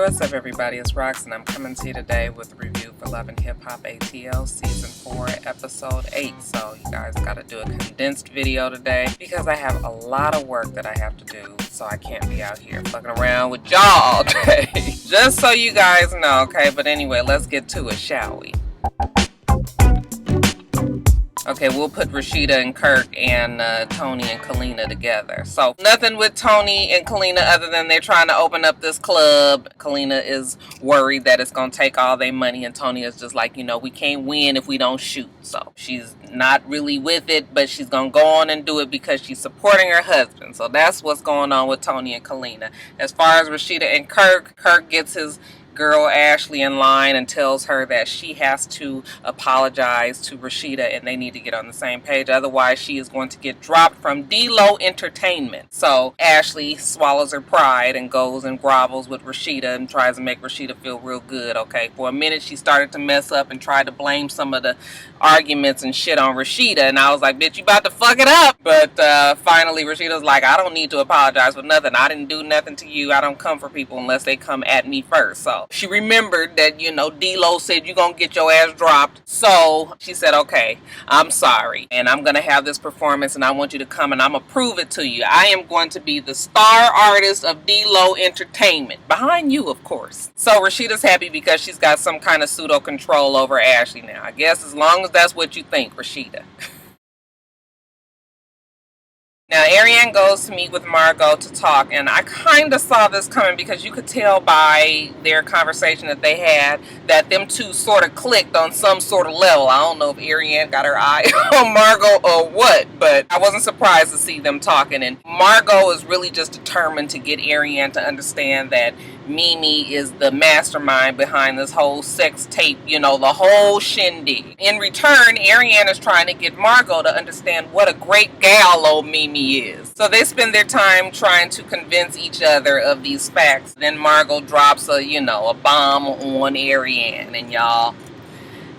What's up, everybody? It's Rox, and I'm coming to you today with a review for Love and Hip Hop ATL Season 4, Episode 8. So you guys gotta do a condensed video today because I have a lot of work that I have to do, so I can't be out here fucking around with y'all all day. Just so you guys know, okay? But anyway, let's get to it, shall we? Okay, we'll put Rashida and Kirk and Tony and Kalina together. So, nothing with Tony and Kalina other than they're trying to open up this club. Kalina is worried that it's going to take all their money, and Tony is just like, you know, we can't win if we don't shoot. So, she's not really with it, but she's going to go on and do it because she's supporting her husband. So, that's what's going on with Tony and Kalina. As far as Rashida and Kirk, Kirk gets his girl Ashley in line and tells her that she has to apologize to Rashida and they need to get on the same page, otherwise she is going to get dropped from D-Lo Entertainment. So Ashley swallows her pride and goes and grovels with Rashida and tries to make Rashida feel real good. Okay, for a minute she started to mess up and tried to blame some of the arguments and shit on Rashida, and I was like, bitch, you about to fuck it up. But finally Rashida's like, I don't need to apologize for nothing. I didn't do nothing to you. I don't come for people unless they come at me first. So she remembered that, you know, D-Lo said you're gonna get your ass dropped. So she said, okay, I'm sorry, and I'm gonna have this performance and I want you to come and I'm gonna prove it to you. I am going to be the star artist of D-Lo Entertainment, behind you, of course. So Rashida's happy because she's got some kind of pseudo control over Ashley now. I guess as long as that's what you think, Rashida. Now, Ariane goes to meet with Margot to talk, and I kind of saw this coming because you could tell by their conversation that they had that them two sort of clicked on some sort of level. I don't know if Ariane got her eye on Margot or what, but I wasn't surprised to see them talking. And Margot is really just determined to get Ariane to understand that Mimi is the mastermind behind this whole sex tape, you know, the whole shindig. In return, Ariane is trying to get Margot to understand what a great gal old Mimi is. So they spend their time trying to convince each other of these facts. Then Margot drops a, you know, a bomb on Ariane, and y'all,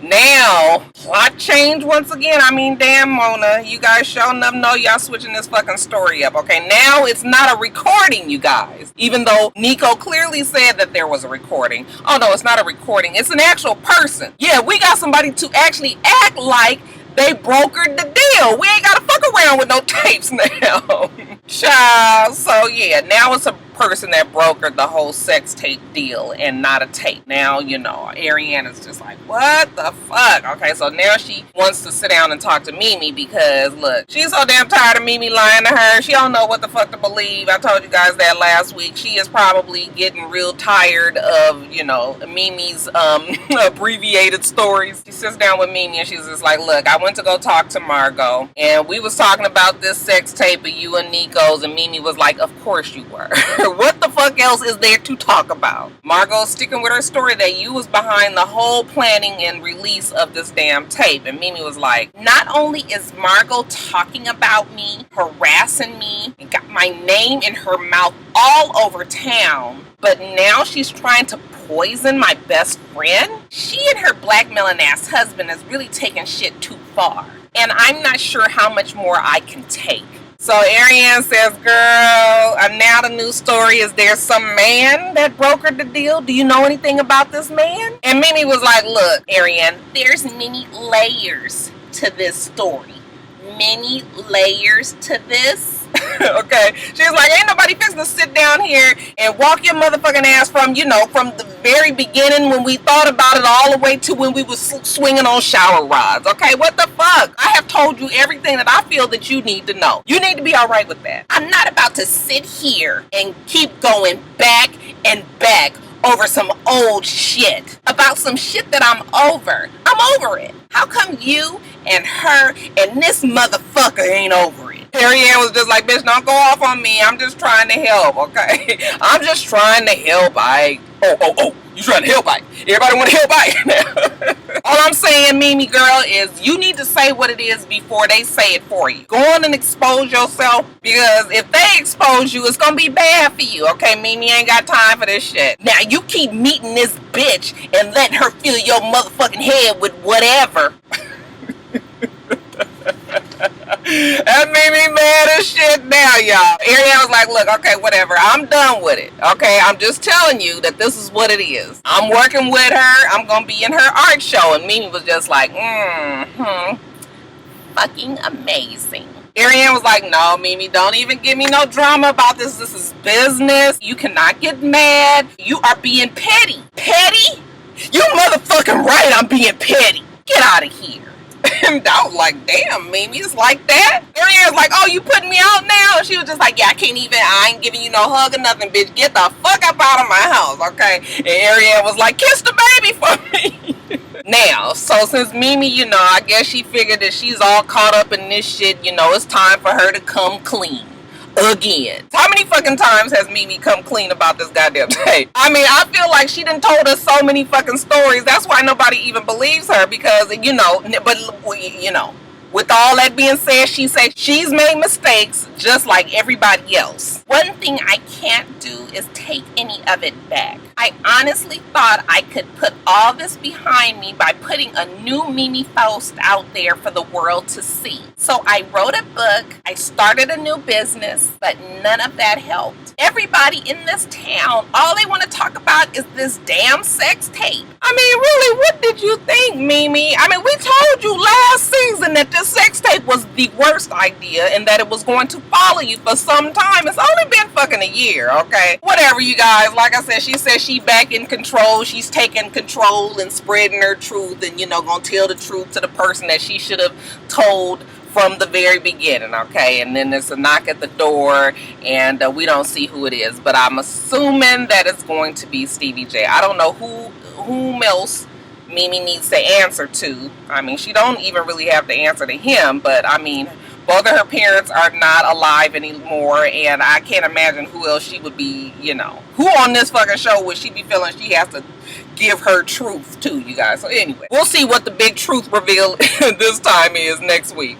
now, plot change once again. I mean, damn, Mona, you guys sure enough know y'all switching this fucking story up, okay? Now it's not a recording, you guys. Even though Nico clearly said that there was a recording. Oh, no, it's not a recording. It's an actual person. Yeah, we got somebody to actually act like they brokered the deal. We ain't gotta fuck around with no tapes now. Child. So, yeah, now it's a person that brokered the whole sex tape deal and not a tape. Now, you know, Ariane is just like, what the fuck? Okay, so now she wants to sit down and talk to Mimi because, look, she's so damn tired of Mimi lying to her. She don't know what the fuck to believe. I told you guys that last week. She is probably getting real tired of, you know, Mimi's abbreviated stories. She sits down with Mimi and she's just like, look, I went to go talk to Margot and we was talking about this sex tape of you and Nico's, and Mimi was like, of course you were. What the fuck else is there to talk about? Margot's sticking with her story that you was behind the whole planning and release of this damn tape. And Mimi was like, not only is Margot talking about me, harassing me, and got my name in her mouth all over town, but now she's trying to poison my best friend? She and her blackmailing ass husband is really taking shit too far. And I'm not sure how much more I can take. So Ariane says, girl, now the new story is there's some man that brokered the deal. Do you know anything about this man? And Mimi was like, look, Ariane, there's many layers to this story. Many layers to this. Okay, she's like, ain't nobody fixing to sit down here and walk your motherfucking ass from, you know, from the very beginning when we thought about it all the way to when we was swinging on shower rods. Okay, what the fuck? I have told you everything that I feel that you need to know. You need to be all right with that. I'm not about to sit here and keep going back and back over some old shit, about some shit that I'm over. I'm over it. How come you and her and this motherfucker ain't over it? Ariane was just like, bitch, don't go off on me. I'm just trying to help, okay? I'm just trying to help. Oh, you trying to help, everybody want to help, All I'm saying, Mimi girl, is you need to say what it is before they say it for you. Go on and expose yourself, because if they expose you, it's gonna be bad for you, okay? Mimi ain't got time for this shit. Now, you keep meeting this bitch and letting her fill your motherfucking head with whatever. That made me mad as shit now, y'all. Ariane was like, look, okay, whatever. I'm done with it. Okay, I'm just telling you that this is what it is. I'm working with her. I'm going to be in her art show. And Mimi was just like, fucking amazing. Ariane was like, no, Mimi, don't even give me no drama about this. This is business. You cannot get mad. You are being petty. Petty? You motherfucking right, I'm being petty. Get out of here. And I was like, damn, Mimi, it's like that? Ariane's like, oh, you putting me out now? She was just like, yeah, I ain't giving you no hug or nothing, bitch. Get the fuck up out of my house, okay? And Ariane was like, kiss the baby for me. Now, so since Mimi, you know, I guess she figured that she's all caught up in this shit, you know, it's time for her to come clean. Again. How many fucking times has Mimi come clean about this goddamn tape? I mean, I feel like she done told us so many fucking stories. That's why nobody even believes her because, you know, but, you know, with all that being said, she says she's made mistakes just like everybody else. One thing I can't do is take any of it back. I honestly thought I could put all this behind me by putting a new Mimi Faust out there for the world to see. So I wrote a book, I started a new business, but none of that helped. Everybody in this town, all they want to talk about is this damn sex tape. I mean, really, what did you think, Mimi? I mean, we told you last season that this sex tape was the worst idea and that it was going to follow you for some time. It's only been fucking a year, okay? Whatever, you guys. Like I said, she says she back in control. She's taking control and spreading her truth and, you know, gonna tell the truth to the person that she should have told from the very beginning, okay? And then there's a knock at the door and we don't see who it is, but I'm assuming that it's going to be Stevie J. I don't know whom else Mimi needs to answer to. I mean, she don't even really have to answer to him, but I mean, both of her parents are not alive anymore, and I can't imagine who else she would be, you know. Who on this fucking show would she be feeling she has to give her truth to, you guys? So anyway, we'll see what the big truth reveal this time is next week.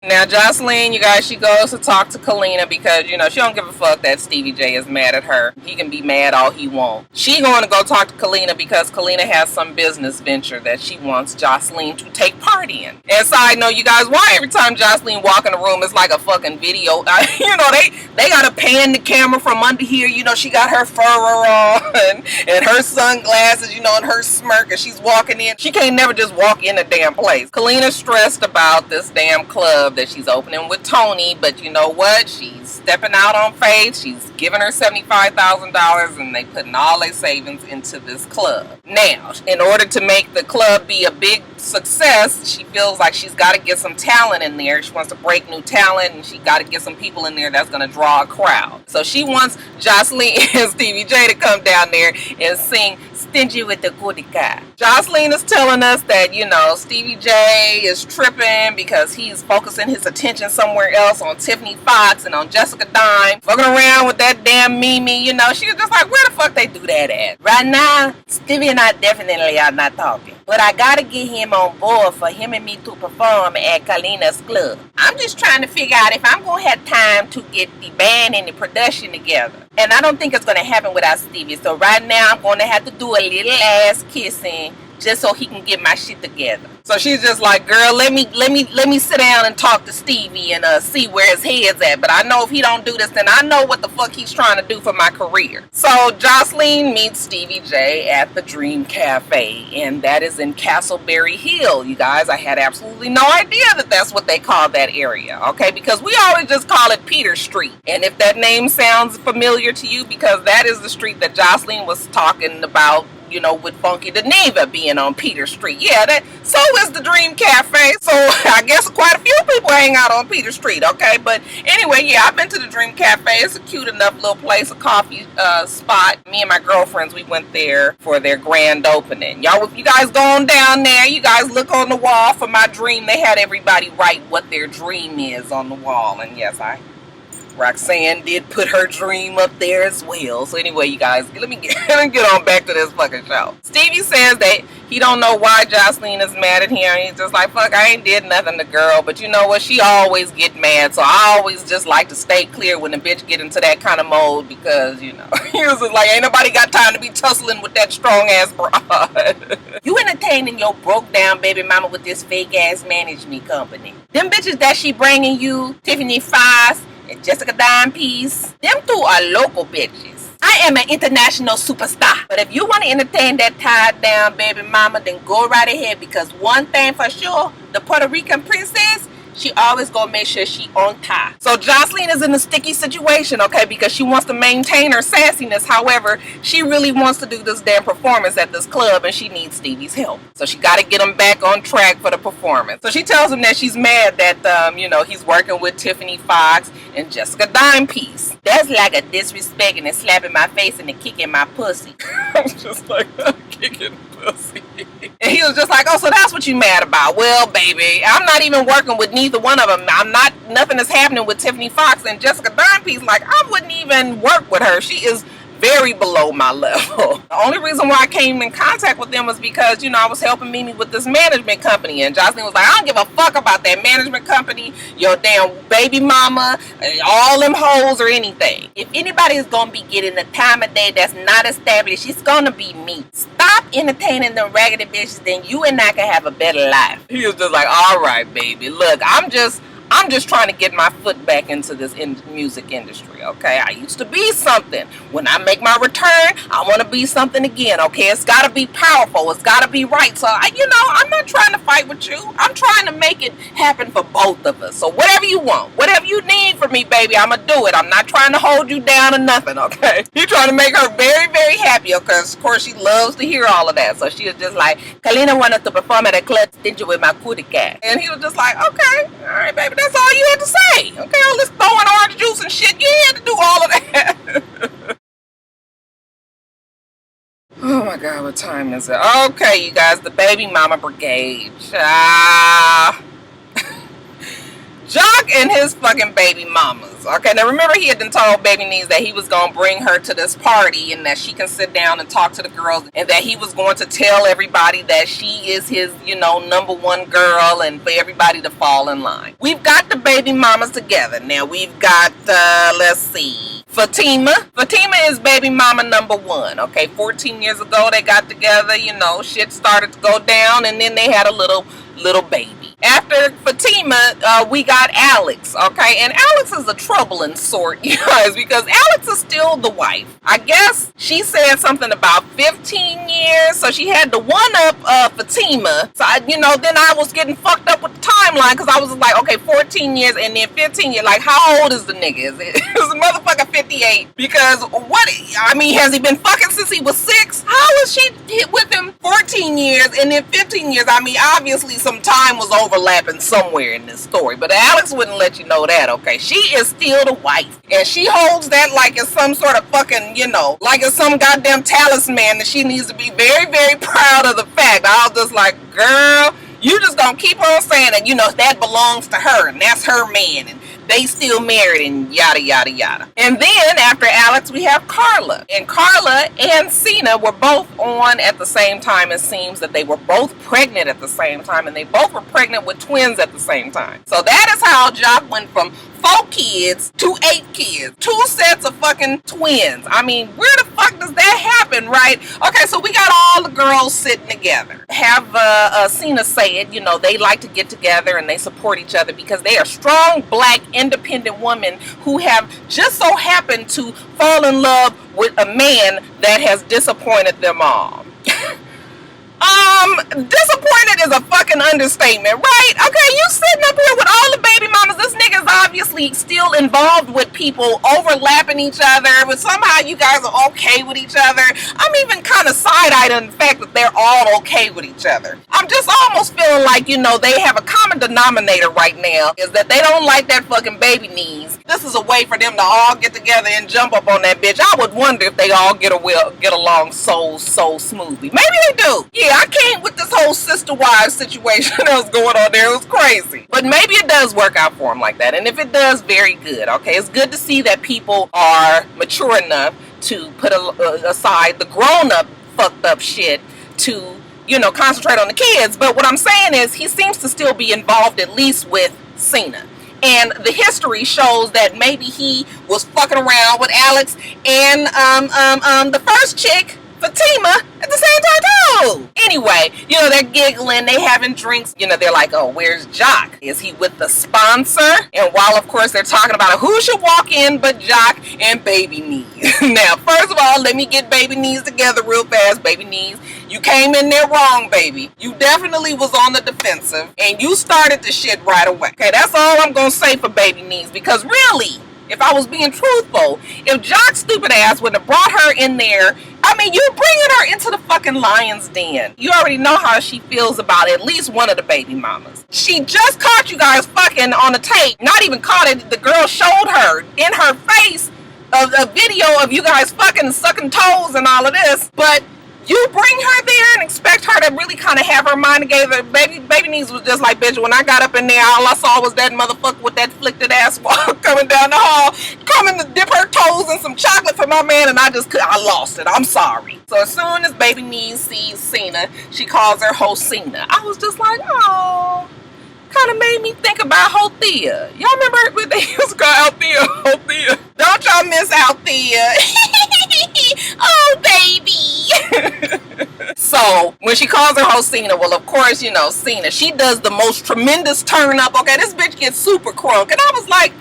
Now, Joseline, you guys, she goes to talk to Kalina because, you know, she don't give a fuck that Stevie J is mad at her. He can be mad all he wants. She going to go talk to Kalina because Kalina has some business venture that she wants Joseline to take part in. And side note, you guys, why every time Joseline walk in the room, it's like a fucking video? You know, they got to pan the camera from under here. You know, she got her fur on and her sunglasses, you know, and her smirk, and she's walking in. She can't never just walk in a damn place. Kalina's stressed about this damn club that she's opening with Tony, but you know what? She's stepping out on faith. She's giving her $75,000 and they putting all their savings into this club. Now, in order to make the club be a big success, she feels like she's got to get some talent in there. She wants to break new talent and she got to get some people in there that's going to draw a crowd. So she wants Joseline and Stevie J to come down there and sing Stingy with the Goody Guy. Joseline is telling us that, you know, Stevie J is tripping because he's focusing his attention somewhere else on Tiffany Fox and on Jessica Dime, fucking around with that damn Mimi, you know. She was just like, where the fuck they do that at? Right now, Stevie and I definitely are not talking. But I gotta get him on board for him and me to perform at Kalina's club. I'm just trying to figure out if I'm gonna have time to get the band and the production together. And I don't think it's gonna happen without Stevie. So right now I'm gonna have to do a little ass kissing just so he can get my shit together. So she's just like, girl, let me sit down and talk to Stevie and see where his head's at. But I know if he don't do this, then I know what the fuck he's trying to do for my career. So Joseline meets Stevie J at the Dream Cafe, and that is in Castleberry Hill, you guys. I had absolutely no idea that that's what they call that area, okay? Because we always just call it Peter Street. And if that name sounds familiar to you, because that is the street that Joseline was talking about, you know, with Funky the Neva being on Peter Street. Yeah, so is the Dream Cafe. So I guess quite a few people hang out on Peter Street, okay? But anyway, yeah, I've been to the Dream Cafe. It's a cute enough little place, a coffee spot. Me and my girlfriends, we went there for their grand opening. Y'all, if you guys go on down there, you guys look on the wall for my dream. They had everybody write what their dream is on the wall. And yes, I Roxanne did put her dream up there as well. So anyway, you guys, let me get on back to this fucking show. Stevie says that he don't know why Joseline is mad at him. He's just like, fuck, I ain't did nothing to girl. But you know what? She always get mad. So I always just like to stay clear when the bitch get into that kind of mode because, you know, he was just like, ain't nobody got time to be tussling with that strong ass broad. You entertaining your broke down baby mama with this fake ass management company. Them bitches that she bringing you, Tiffany Fox and Jessica Dimepiece, them two are local bitches. I am an international superstar. But if you want to entertain that tied down baby mama, then go right ahead. Because one thing for sure, the Puerto Rican princess, she always gonna make sure she on top. So Joseline is in a sticky situation, okay, because she wants to maintain her sassiness. However, she really wants to do this damn performance at this club and she needs Stevie's help. So she got to get him back on track for the performance. So she tells him that she's mad that, you know, he's working with Tiffany Fox and Jessica Dimepiece. That's like a disrespect and a slap in my face and a kick in my pussy. I'm just like, kicking pussy. And he was just like, oh, so that's what you mad about? Well, baby, I'm not even working with neither one of them. Nothing is happening with Tiffany Fox and Jessica Dimepiece. Like, I wouldn't even work with her. She is very below my level. The only reason why I came in contact with them was because, you know, I was helping Mimi with this management company, and Joseline was like, I don't give a fuck about that management company, your damn baby mama, all them hoes or anything. If anybody is gonna be getting the time of day that's not established, it's gonna be me. Stop entertaining them raggedy bitches, then you and I can have a better life. He was just like, all right, baby, look, I'm just trying to get my foot back into this music industry, okay? I used to be something. When I make my return, I want to be something again, okay? It's got to be powerful. It's got to be right. So, I'm not trying to fight with you. I'm trying to make it happen for both of us. So, whatever you want, whatever you need from me, baby, I'm going to do it. I'm not trying to hold you down or nothing, okay? You're trying to make her very, very happy, because, of course, she loves to hear all of that. So, she was just like, Kalina wanted to perform at a club stingy with my cootie cat. And he was just like, okay, all right, baby, that's all you had to say. Okay, all this throwing orange juice and shit, you had to do all of that. Oh my god, what time is it? Okay, you guys, the baby mama brigade. Jock and his fucking baby mamas. Okay, now remember he had been told Baby Knees that he was going to bring her to this party and that she can sit down and talk to the girls and that he was going to tell everybody that she is his, number one girl and for everybody to fall in line. We've got the baby mamas together. Now we've got, let's see, Fatima. Fatima is baby mama number one. Okay, 14 years ago they got together, shit started to go down and then they had a little baby. After Fatima, we got Alex, okay? And Alex is a troubling sort, you guys, because Alex is still the wife. I guess she said something about 15 years, so she had to one-up Fatima. So, then I was getting fucked up with the timeline, because I was like, okay, 14 years and then 15 years. Like, how old is the nigga? Is the motherfucker 58? Because, has he been fucking since he was 6? How was she with him 14 years and then 15 years? Obviously some time was overlapping somewhere in this story, but Alex wouldn't let you know that, okay? She is still the wife, and she holds that like it's some sort of fucking, like it's some goddamn talisman that she needs to be very, very proud of the fact. I was just like, girl, you just gonna keep on saying that, that belongs to her, and that's her man, and they still married and yada, yada, yada. And then after Alex, we have Carla. And Carla and Cena were both on at the same time. It seems that they were both pregnant at the same time. And they both were pregnant with twins at the same time. So that is how Jock went from 4 kids to 8 kids. 2 sets of fucking twins. Where the fuck does that happen, right? Okay, so we got all the girls sitting together. Have Cena say it, they like to get together and they support each other because they are strong, black, independent women who have just so happened to fall in love with a man that has disappointed them all. Disappointed is a fucking understatement, right? Okay, you sitting up here with all the baby mamas. This nigga's obviously still involved with people overlapping each other, but somehow you guys are okay with each other. I'm even kind of side-eyed on the fact that they're all okay with each other. I'm just almost feeling like, they have a common denominator right now, is that they don't like that fucking Baby Knees, This is a way for them to all get together and jump up on that bitch. I would wonder if they all get along so smoothly. Maybe they do. Yeah, I can't with this whole sister wives situation that was going on there. It was crazy. But maybe it does work out for them like that. And if it does, very good. Okay, it's good to see that people are mature enough to put aside the grown-up fucked up shit to, you know, concentrate on the kids. But what I'm saying is he seems to still be involved at least with Cena. And the history shows that maybe he was fucking around with Alex and the first chick, Fatima, at the same time too. Anyway, you know, they're giggling, they having drinks. You know, they're like, oh, where's Jock? Is he with the sponsor? And while, of course, they're talking about who should walk in but Jock and Baby Knees. Now, first of all, let me get Baby Knees together real fast. Baby Knees, you came in there wrong, baby. You definitely was on the defensive, and you started the shit right away. Okay, that's all I'm gonna say for Baby Knees, because really, if I was being truthful, if Jock's stupid ass would have brought her in there, I mean, you bringing her into the fucking lion's den. You already know how she feels about at least one of the baby mamas. She just caught you guys fucking on a tape. Not even caught it. The girl showed her in her face a video of you guys fucking sucking toes and all of this. But you bring her there and expect her to really kind of have her mind together. Baby Knees was just like, bitch, when I got up in there, all I saw was that motherfucker with that flicked ass walk coming down the hall, coming to dip her toes in some chocolate for my man, and I lost it. I'm sorry. So as soon as Baby Knees sees Cena, she calls her Hosina. I was just like, oh, kind of made me think about Hothea. Y'all remember when they used to call Hothea? Don't y'all miss Althea? Oh, baby. So when she calls her Hosina, well, of course, you know, Cena, she does the most tremendous turn up. Okay, this bitch gets super crunk. And I was like,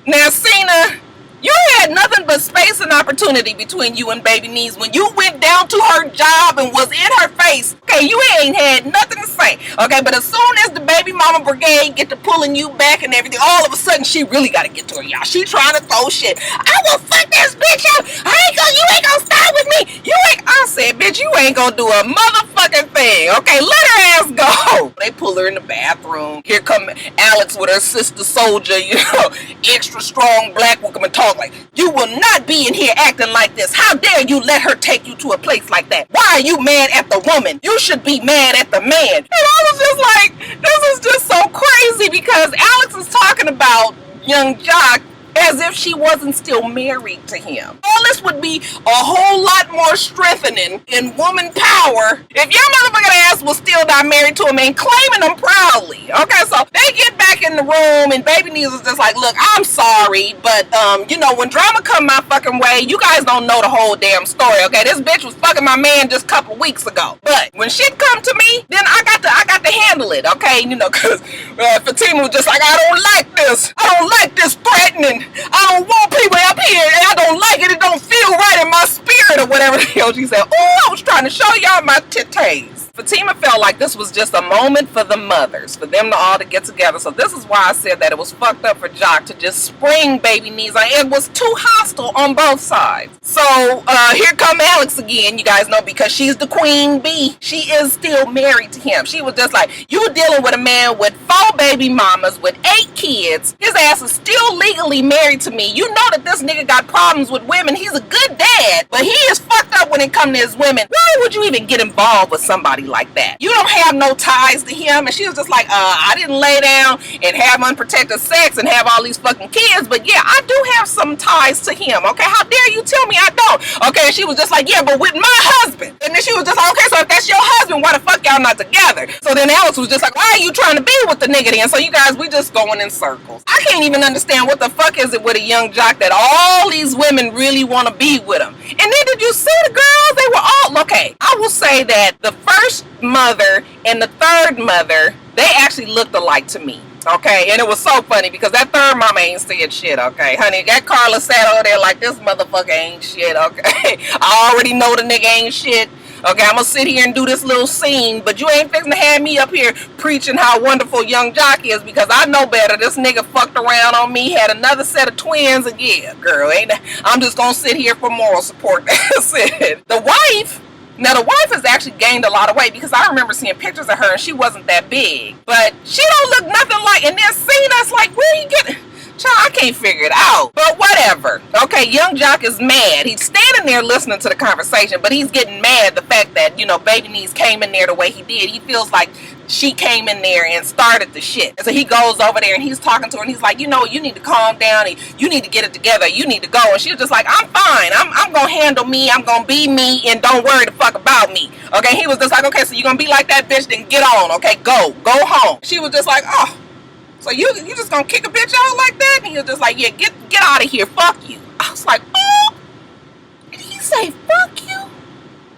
now, Cena, you had nothing but space and opportunity between you and Baby Knees when you went down to her job and was in her face. Okay, you ain't had nothing to say. Okay, but as soon as the baby mama brigade get to pulling you back and everything, all of a sudden she really got to get to her, y'all. She trying to throw shit. I will fuck this bitch up. You ain't gonna start with me. I said, bitch, you ain't gonna do a motherfucking thing. Okay, let her ass go. They pull her in the bathroom. Here come Alex with her sister soldier, you know, extra strong black woman talk like, you will not be in here acting like this. How dare you let her take you to a place like that? Why are you mad at the woman? You should be mad at the man. And I was just like, this is just so crazy, because Alex is talking about young Jock as if she wasn't still married to him. All this would be a whole lot more strengthening in woman power if your motherfucking ass was still not married to him and claiming him proudly. Okay, so they get back in the room and Baby Knees is just like, look, I'm sorry, but you know, when drama come my fucking way, you guys don't know the whole damn story. Okay, this bitch was fucking my man just a couple weeks ago, but when shit come to me, then I got to handle it. Okay, you know, because Fatima was just like, I don't like this threatening. I don't want people up here, and I don't like it. It don't feel right in my spirit, or whatever the hell she said. Oh, I was trying to show y'all my titties. Fatima felt like this was just a moment for the mothers, for them to all to get together. So this is why I said that it was fucked up for Jock to just spring Baby Knees. Like, it was too hostile on both sides. So here come Alex again, you guys know, because she's the queen bee. She is still married to him. She was just like, you were dealing with a man with 4 baby mamas, with 8 kids. His ass is still legally married to me. You know that this nigga got problems with women. He's a good dad, but he is fucked up when it comes to his women. Why would you even get involved with somebody like that? You don't have no ties to him. And she was just like, I didn't lay down and have unprotected sex and have all these fucking kids, but yeah, I do have some ties to him. Okay, how dare you tell me I don't? Okay, she was just like, yeah, but with my husband. And then she was just like, okay, so if that's your husband, why the fuck y'all not together? So then Alex was just like, why are you trying to be with the nigga then? So you guys, we just going in circles. I can't even understand what the fuck is it with a young Jock that all these women really want to be with him. And then did you see the girls? They were all, okay, I will say that the first mother and the third mother, they actually looked alike to me. Okay, and it was so funny because that third mama ain't said shit, okay? Honey, that Carla sat over there like, this motherfucker ain't shit, okay? I already know the nigga ain't shit. Okay, I'm gonna sit here and do this little scene, but you ain't fixing to have me up here preaching how wonderful young Jock is, because I know better. This nigga fucked around on me, had another set of twins, and yeah, girl, I'm just gonna sit here for moral support. That's it. The wife, now the wife has actually gained a lot of weight, because I remember seeing pictures of her and she wasn't that big, but she don't look nothing like, and then Cena's like, where you getting? Child, I can't figure it out. But whatever. Okay, young Jock is mad. He's standing there listening to the conversation, but he's getting mad the fact that, you know, Baby Niece came in there the way he did. He feels like she came in there and started the shit. And so he goes over there and he's talking to her and he's like, you know, you need to calm down and you need to get it together. You need to go. And she was just like, I'm fine. I'm going to handle me. I'm going to be me and don't worry the fuck about me. Okay, he was just like, okay, so you're going to be like that bitch, then get on. Okay, go home. She was just like, oh, so you just going to kick a bitch out like that? And he was just like, yeah, get out of here. Fuck you. I was like, oh, did he say fuck you?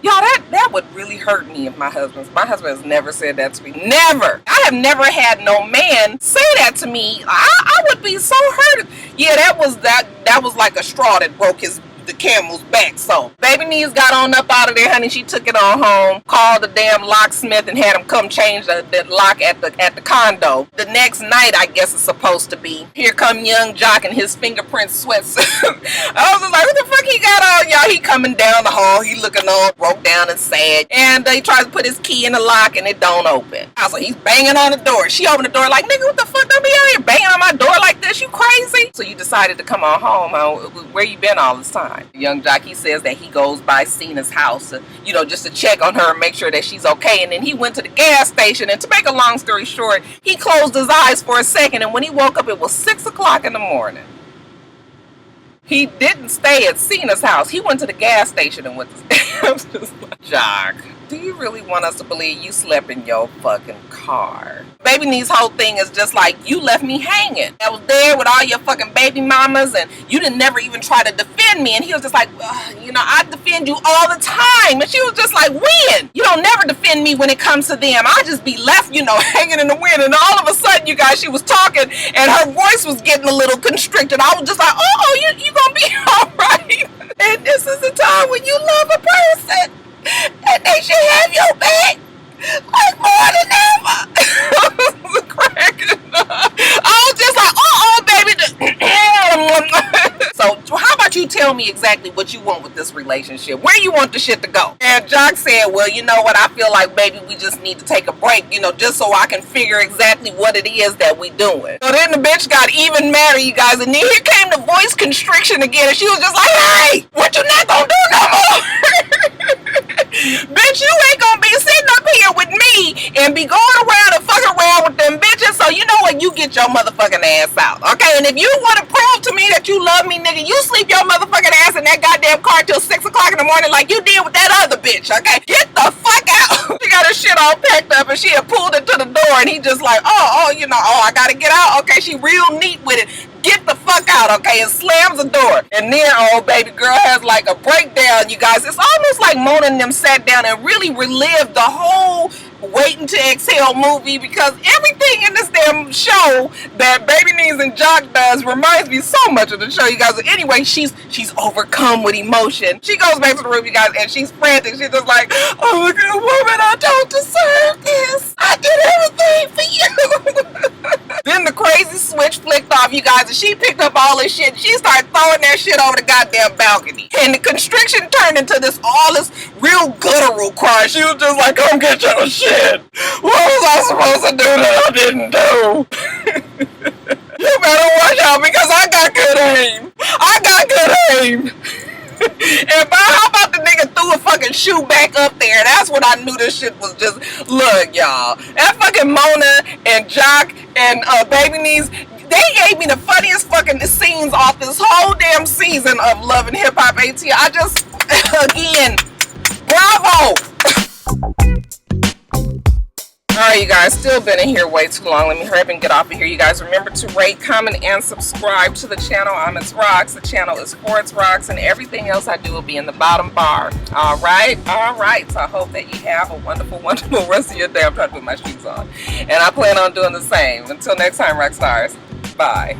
Y'all, that would really hurt me if my husband has never said that to me. Never. I have never had no man say that to me. I would be so hurt. Yeah, that was like a straw that broke the camel's back. So Baby Niece got on up out of there, honey. She took it on home, called the damn locksmith and had him come change the lock at the condo. The next night, I guess it's supposed to be, here come young Jock in his fingerprint sweatsuit. I was just like, what the fuck he got on, y'all? He coming down the hall, he looking all broke down and sad, and he tries to put his key in the lock and it don't open. I was like, he's banging on the door. She opened the door like, nigga, what the fuck? Don't be out here banging on my door like this, you crazy? So you decided to come on home, huh? Where you been all this time? Young Jock, he says that he goes by Cena's house, you know, just to check on her and make sure that she's okay. And then he went to the gas station, and to make a long story short, he closed his eyes for a second, and when he woke up, it was 6 o'clock in the morning. He didn't stay at Cena's house. He went to the gas station and went to Jock, do you really want us to believe you slept in your fucking car? Baby Niece's whole thing is just like, you left me hanging. I was there with all your fucking baby mamas and you didn't never even try to defend me. And he was just like, you know, I defend you all the time. And she was just like, when? You don't never defend me when it comes to them. I just be left, you know, hanging in the wind. And all of a sudden, you guys, she was talking and her voice was getting a little constricted. I was just like, oh, you gonna be all right. And this is the time when you love a person and they should have your back like more than ever. I was cracking up. I was just like, baby. So how about you tell me exactly what you want with this relationship? Where you want the shit to go? And Jock said, well, you know what? I feel like, baby, we just need to take a break, you know, just so I can figure exactly what it is that we doing. So then the bitch got even madder, you guys. And then here came the voice constriction again. And she was just like, hey, what you not gonna do no more? Bitch, you ain't gonna be sitting up here with me and be going around and fucking around with them bitches. So you know what? You get your motherfucking ass out, okay? And if you want to prove to me that you love me, nigga, you sleep your motherfucking ass in that goddamn car till 6 o'clock in the morning like you did with that other bitch, okay? Get the fuck out. She got her shit all packed up and she had pulled it to the door and he just like, you know, I gotta get out. Okay, she real neat with it. Get the fuck out, okay? And slams the door. And then old baby girl has like a breakdown, you guys. It's almost like Mona and them sat down and really relived the whole Waiting to Exhale movie, because everything in this damn show that Baby Niece and Jock does reminds me so much of the show, you guys. But anyway, she's overcome with emotion. She goes back to the room, you guys, and she's frantic. She's just like, oh, look at a woman, I don't deserve this. I did everything for you. Then the crazy switch flicked off, you guys, and she picked up all this shit. She started throwing that shit over the goddamn balcony. And the constriction turned into this real guttural cry. She was just like, come get your shit. What was I supposed to do that I didn't do? You better watch out because I got good aim. I got good aim. And how about the nigga threw a fucking shoe back up there? That's when I knew this shit was just, look, y'all. That fucking Mona and Jock and Baby Niece, they gave me the funniest fucking scenes off this whole damn season of Love and Hip Hop AT. I just, again, bravo. Alright, you guys, still been in here way too long. Let me hurry up and get off of here. You guys remember to rate, comment, and subscribe to the channel. I'm Itsrox. The channel is for Itsrox, and everything else I do will be in the bottom bar. Alright? Alright. So I hope that you have a wonderful, wonderful rest of your day. I'm trying to put my shoes on. And I plan on doing the same. Until next time, Roxstars. Bye.